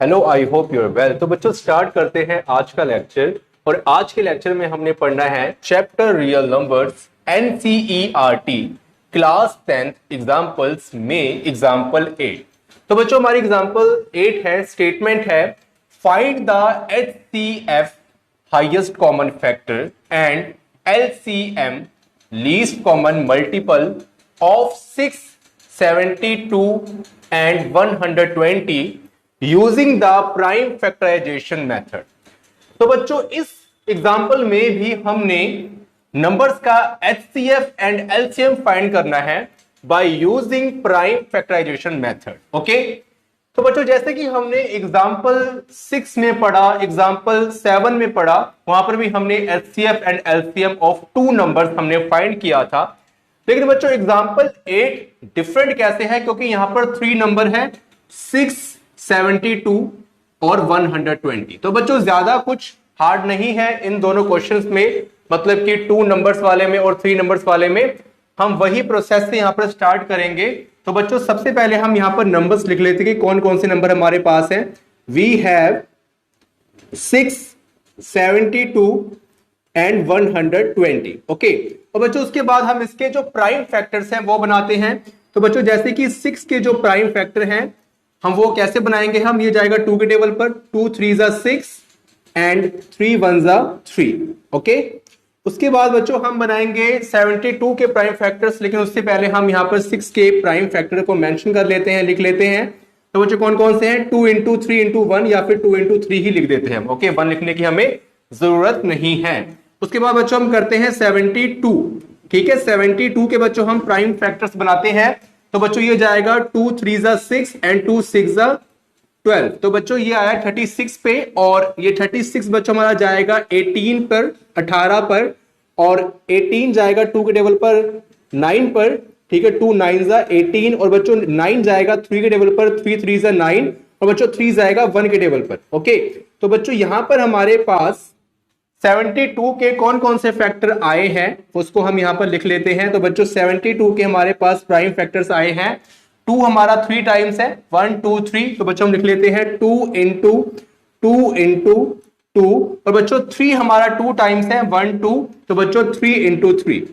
Hello, I hope your well. तो बच्चों start करते हैं आज का लेक्चर। और आज के लेक्चर में हमने पढ़ना है chapter real numbers NCERT class 10th examples में एग्जाम्पल 8। तो बच्चों हमारी एग्जाम्पल 8 है, स्टेटमेंट है find the HCF highest common factor and LCM least common multiple of 6, 72 and 120 using the prime factorization method. तो बच्चों इस एग्जाम्पल में भी हमने नंबर्स का एचसीएफ एंड एलसीएम फाइंड करना है by using prime factorization method. Okay, तो बच्चों जैसे कि हमने एग्जाम्पल 6 में पढ़ा, एग्जाम्पल 7 में पढ़ा, वहां पर भी हमने HCF and LCM of two numbers हमने फाइंड किया था। लेकिन बच्चों एग्जाम्पल 8 डिफरेंट कैसे है, क्योंकि यहां पर 3 नंबर है 6, 72 और 120। तो बच्चों ज्यादा कुछ हार्ड नहीं है इन दोनों क्वेश्चंस में, मतलब कि 2 नंबर्स वाले में और 3 नंबर्स वाले में हम वही प्रोसेस से यहां पर स्टार्ट करेंगे। तो बच्चों सबसे पहले हम यहां पर नंबर्स लिख लेते हैं कि कौन कौन से नंबर हमारे पास हैं। We have 6, 72 and 120। ओके, और बच्चों उसके बाद हम इसके जो प्राइम फैक्टर्स हैं वो बनाते हैं। तो बच्चों जैसे कि 6 के जो प्राइम फैक्टर हैं हम वो कैसे बनाएंगे, हम ये जाएगा 2 के टेबल पर, 2 3 6 एंड 3 1 3। ओके, उसके बाद बच्चों हम बनाएंगे 72 के प्राइम फैक्टर्स, लेकिन उससे पहले हम यहां पर 6 के प्राइम फैक्टर को मेंशन कर लेते हैं, लिख लेते हैं। तो बच्चों कौन कौन से हैं, 2 इंटू 3 इंटू 1 या फिर 2 इंटू 3 ही लिख देते हैं हम। ओके, 1 लिखने की हमें जरूरत नहीं है। उसके बाद बच्चों हम करते हैं 72। ठीक है, 72 के बच्चों हम प्राइम फैक्टर्स बनाते हैं। तो बच्चों ये जाएगा 2 3 6 एंड 2 6 12। तो बच्चों ये आया 36 पे, और ये 36 बच्चों हमारा जाएगा 18 पर, 18 पर, और 18 जाएगा 2 के टेबल पर 9 पर। ठीक है, 2 9 18, और बच्चों 9 जाएगा 3 के टेबल पर, 3 3 9, और बच्चों 3 जाएगा 1 के टेबल पर। ओके, तो बच्चों यहां पर हमारे पास 72 के कौन कौन से फैक्टर आए हैं उसको हम यहां पर लिख लेते हैं। तो बच्चों 72 के हमारे पास प्राइम फैक्टर्स आए हैं। 2 हमारा 3 टाइम्स है, 1 2 3। तो बच्चों हम लिख लेते हैं 2 इंटू 2 इंटू 2, और बच्चों 3 हमारा 2 टाइम्स है, 1 2। तो बच्चों 3 इंटू 3।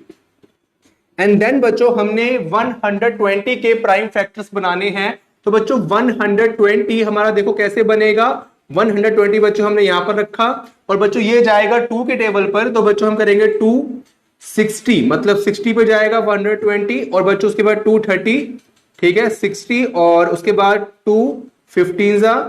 एंड देन बच्चों हमने 120 के प्राइम फैक्टर्स बनाने हैं। तो बच्चों 120 हमारा देखो कैसे बनेगा, 120 बच्चों हमने यहां पर रखा, और बच्चों ये जाएगा 2 के टेबल पर। तो बच्चों हम करेंगे 260, मतलब 60 पे जाएगा 120, और बच्चों उसके बाद 230। ठीक है, 60, और उसके बाद 2 15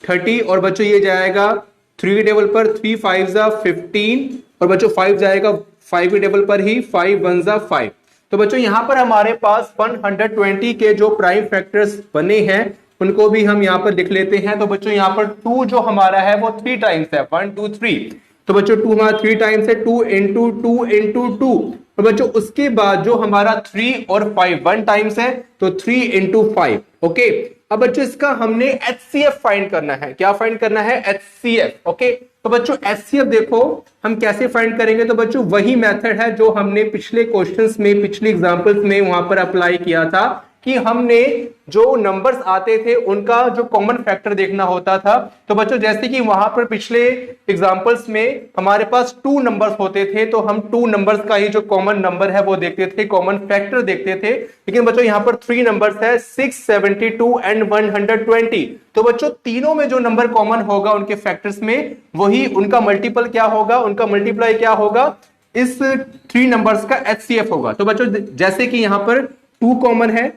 30, और बच्चों ये जाएगा 3 के टेबल पर, 3 5 15, और बच्चों 5 जाएगा 5 के टेबल पर ही, 5 1 5। तो बच्चों यहां पर हमारे पास 120 के जो प्राइम फैक्टर्स बने हैं उनको भी हम यहां पर लिख लेते हैं। तो बच्चों यहां पर 2 जो हमारा है वो 3 टाइम्स है, 1 2 3। तो बच्चों 2 हमारा 3 टाइम्स है, 2 इंटू 2 इंटू 2। और बच्चों उसके बाद जो हमारा 3 और 5 1 टाइम्स है, तो 3 इंटू 5। ओके, अब बच्चों इसका हमने एचसीएफ फाइंड करना है। क्या फाइंड करना है, एचसीएफ। ओके, तो बच्चों एचसीएफ देखो हम कैसे फाइंड करेंगे। तो बच्चों वही मेथड है जो हमने पिछले क्वेश्चंस में, पिछले एग्जांपल्स में वहां पर अप्लाई किया था, कि हमने जो नंबर्स आते थे उनका जो कॉमन फैक्टर देखना होता था। तो बच्चों जैसे कि वहां पर पिछले एग्जांपल्स में हमारे पास 2 नंबर्स होते थे, तो हम 2 नंबर्स का ही जो कॉमन नंबर है वो देखते थे, कॉमन फैक्टर देखते थे। लेकिन बच्चों यहां पर 3 नंबर्स है, 6 72 एंड 120। तो बच्चों तीनों में जो नंबर कॉमन होगा उनके फैक्टर्स में, वही उनका मल्टीपल क्या होगा, उनका मल्टीप्लाई क्या होगा, इस 3 नंबर्स का एचसीएफ होगा। तो बच्चों जैसे कि यहां पर 2 कॉमन है,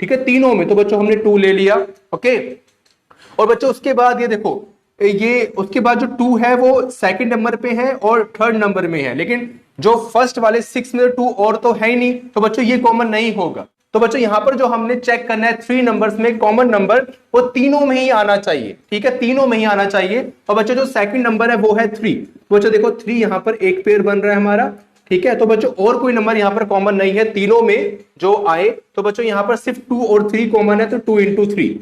ठीक है, तीनों में, तो बच्चों हमने 2 ले लिया। ओके, और बच्चों उसके बाद ये देखो, ये उसके बाद जो 2 है वो सेकंड नंबर पे है और थर्ड नंबर में है, लेकिन जो फर्स्ट वाले 6 में 2 और तो है ही नहीं, तो बच्चों ये कॉमन नहीं होगा। तो बच्चों यहां पर जो हमने चेक करना है 3 नंबर्स में कॉमन नंबर वो तीनों में ही आना चाहिए। ठीक है, तीनों में ही आना चाहिए। और बच्चों जो सेकंड नंबर है वो है 3। बच्चों देखो 3 यहां पर एक पेयर बन रहा है हमारा। ठीक है, तो बच्चों और कोई नंबर यहां पर कॉमन नहीं है तीनों में जो आए। तो बच्चों यहां पर सिर्फ 2 और 3 कॉमन है, तो 2 इंटू 3।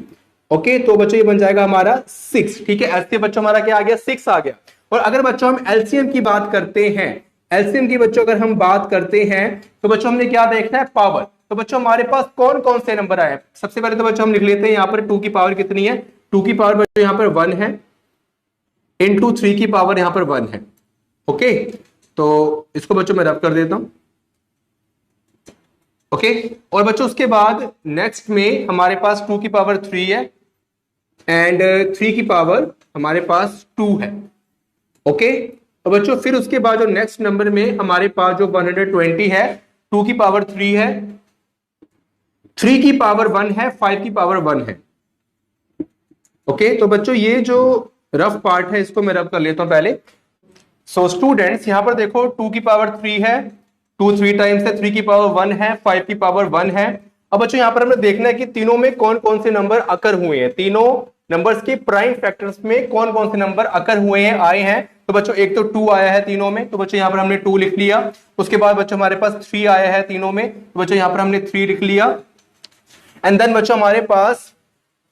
ओके, तो बच्चों ये बन जाएगा हमारा 6। ठीक है, ऐसे बच्चों हमारा क्या आ गया, 6 आ गया। और अगर बच्चों हम एलसीएम की बात करते हैं, एलसीएम की बच्चों अगर हम बात करते हैं, तो बच्चों हमने क्या देखना है, पावर। तो बच्चों हमारे पास कौन कौन से नंबर आए, सबसे पहले तो बच्चों हम लिख लेते हैं यहाँ पर 2 की पावर कितनी है, 2 की पावर बच्चों यहाँ पर 1 है, इंटू 3 की पावर यहाँ पर 1 है। ओके, तो इसको बच्चों मैं रब कर देता हूं। ओके, और बच्चों उसके बाद नेक्स्ट में हमारे पास 2 की पावर 3 है एंड 3 की पावर हमारे पास 2 है। ओके, तो बच्चों फिर उसके बाद जो नेक्स्ट नंबर में हमारे पास जो 120 है, 2 की पावर 3 है, 3 की पावर 1 है, 5 की पावर 1 है। ओके, तो बच्चों ये जो रफ पार्ट है इसको मैं रफ कर लेता हूं पहले। सो स्टूडेंट्स यहां पर देखो 2 की पावर 3 है, 2 3 टाइम्स है, 3 की पावर 1 है, 5 की पावर 1 है। अब बच्चों यहां पर हमें देखना है कि तीनों में कौन कौन से नंबर अकर हुए हैं, तीनों नंबर्स के प्राइम फैक्टर्स में कौन कौन से नंबर अकर हुए हैं, आए हैं। तो बच्चों एक तो 2 आया है तीनों में, तो बच्चों यहां पर हमने 2 लिख लिया। उसके बाद बच्चों हमारे पास 3 आया है तीनों में, तो बच्चों यहां पर हमने 3 लिख लिया। एंड देन बच्चों हमारे पास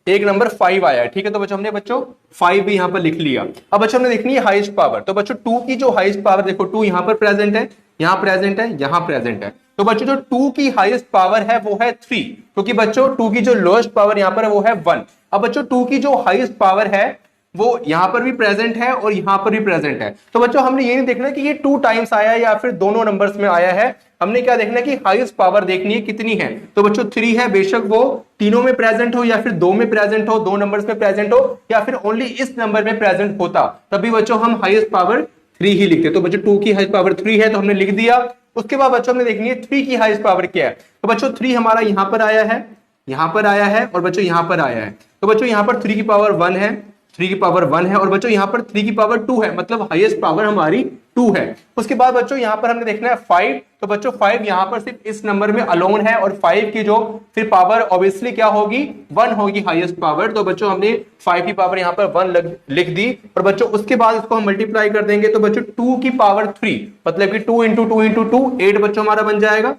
एक नंबर 5 आया है, ठीक है, तो बच्चों हमने बच्चों 5 भी यहां पर लिख लिया। अब बच्चों हमने देखनी है हाईएस्ट पावर, तो बच्चों 2 की जो हाईएस्ट पावर देखो 2 यहां पर प्रेजेंट है, यहां प्रेजेंट है, यहां प्रेजेंट है। तो बच्चों जो 2 की हाईएस्ट पावर है वो है 3, क्योंकि बच्चों 2 की जो लोएस्ट पावर यहां पर है वो है 1। अब बच्चों 2 की जो हाईएस्ट पावर है वो यहां पर भी प्रेजेंट है और यहां पर भी प्रेजेंट है। तो बच्चों हमने ये नहीं देखना कि ये 2 टाइम्स आया है या फिर दोनों नंबर्स में आया है, हमने क्या देखना है कि हाईएस्ट पावर देखनी है कितनी है। तो बच्चों 3 है, बेशक वो तीनों में प्रेजेंट हो या फिर 2 में प्रेजेंट हो, 2 नंबर्स में प्रेजेंट हो या फिर ओनली इस नंबर में प्रेजेंट होता, तभी बच्चों हम हाईएस्ट पावर 3 ही लिखते। तो बच्चों 2 की हाईएस्ट पावर 3 है तो हमने लिख दिया। उसके बाद बच्चों हमने देखनी है 3 की हाईएस्ट पावर क्या है। तो बच्चों 3 हमारा यहां पर आया है, यहां पर आया है और बच्चों यहां पर आया है। तो बच्चों यहां पर 3 की पावर 1 है, 3 की पावर 1 है और बच्चों यहां पर 3 की पावर 2 है, मतलब हाईएस्ट पावर हमारी 2 है। उसके बाद बच्चों यहां पर हमने देखना है 5, तो बच्चों 5 यहां पर सिर्फ इस नंबर में अलोन है और 5 की जो फिर पावर ऑब्वियसली क्या होगी, 1 होगी हाईएस्ट पावर। तो बच्चों हमने 5 की पावर यहां पर 1 लिख दी और बच्चों उसके बाद इसको हम मल्टीप्लाई कर देंगे, तो बच्चों 2 की पावर 3 मतलब कि 2 इंटू 2 इंटू 2 8 बच्चों हमारा बन जाएगा,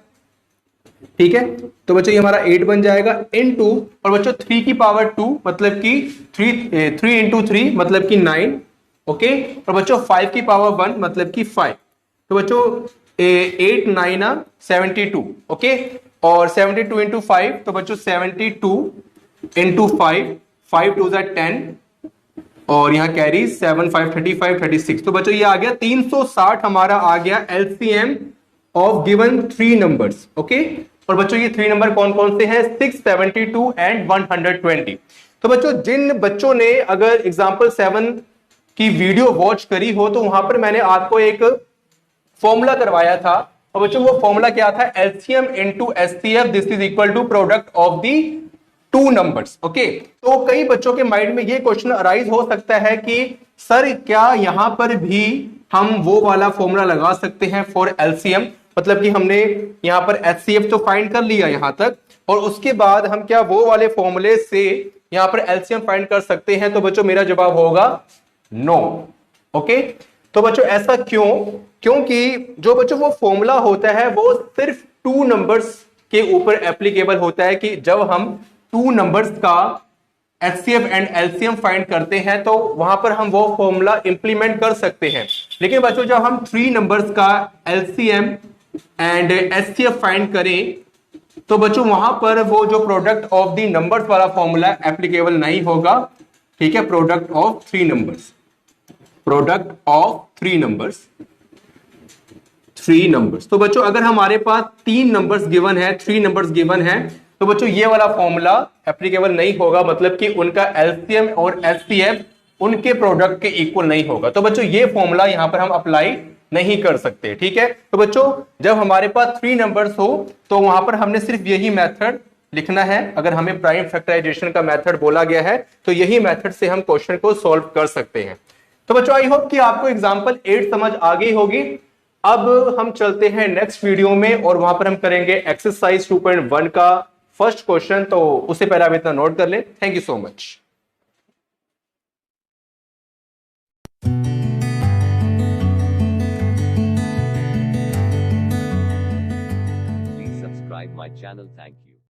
ठीक है। तो बच्चों ये हमारा 8 बन जाएगा इनटू, और बच्चों 3 की पावर 2 मतलब कि 3 इंटू 3 मतलब कि 9, ओके। और बच्चों 5 की पावर 1 मतलब कि 5। तो बच्चों 8 9 72, ओके। और 72 इंटू 5 तो बच्चों 72 इंटू 5, 5 2 10 और यहां कैरी 7 5 35 36। तो बच्चों ये आ गया 360 हमारा आ गया LCM of given 3 numbers, okay. और बच्चों ये 3 नंबर कौन कौन से हैं, 6 72 एंड 120। तो बच्चों जिन बच्चों ने अगर एग्जाम्पल 7 की वीडियो वॉच करी हो तो वहां पर मैंने आपको एक फॉर्मूला करवाया था, और बच्चों वो फॉर्मूला क्या था, LCM into HCF this is equal to product of the 2 numbers, okay. तो कई बच्चों के माइंड में ये क्वेश्चन अराइज हो सकता है कि सर क्या यहां पर भी हम वो वाला फॉर्मूला लगा सकते हैं फॉर एलसीएम, मतलब कि हमने यहां पर एचसीएफ तो फाइंड कर लिया यहां तक, और उसके बाद हम क्या वो वाले फॉर्मूले से यहां पर एलसीएम फाइंड कर सकते हैं। तो बच्चों मेरा जवाब होगा नो, ओके। तो बच्चों ऐसा क्यों, क्योंकि जो बच्चों वो फॉर्मूला होता है वो सिर्फ 2 नंबर्स के ऊपर एप्लीकेबल होता है, कि जब हम 2 नंबर्स का एचसीएफ एंड एलसीएम फाइंड करते हैं तो वहां पर हम वो फॉर्मूला इंप्लीमेंट कर सकते हैं। लेकिन बच्चों जब हम 3 नंबर्स का एलसीएम एंड एचसीएफ फाइंड करें तो बच्चों वहां पर वो जो प्रोडक्ट ऑफ द नंबर्स वाला फॉर्मूला एप्लीकेबल नहीं होगा, ठीक है। Product of 3 numbers, product of 3 numbers, 3 numbers. तो बच्चों अगर हमारे पास 3 नंबर्स गिवन है, 3 नंबर्स गिवन है, तो बच्चों ये वाला फॉर्मूला एप्लीकेबल नहीं होगा, मतलब कि उनका एलसीएम और एचसीएफ उनके प्रोडक्ट के इक्वल नहीं होगा। तो बच्चों ये फॉर्मूला यहां पर हम अप्लाई नहीं कर सकते, ठीक है। तो बच्चों जब हमारे पास 3 नंबर्स हो तो वहां पर हमने सिर्फ यही मेथड लिखना है। अगर हमें प्राइम फैक्टराइजेशन का मेथड बोला गया है तो यही मेथड से हम क्वेश्चन को सॉल्व कर सकते हैं। तो बच्चों आई होप कि आपको एग्जांपल 8 समझ आ गई होगी। अब हम चलते हैं नेक्स्ट वीडियो में और वहां पर हम करेंगे एक्सरसाइज 2.1 का फर्स्ट क्वेश्चन। तो उससे पहले आप इतना नोट कर लें। Thank you so much. Please subscribe my channel. Thank you.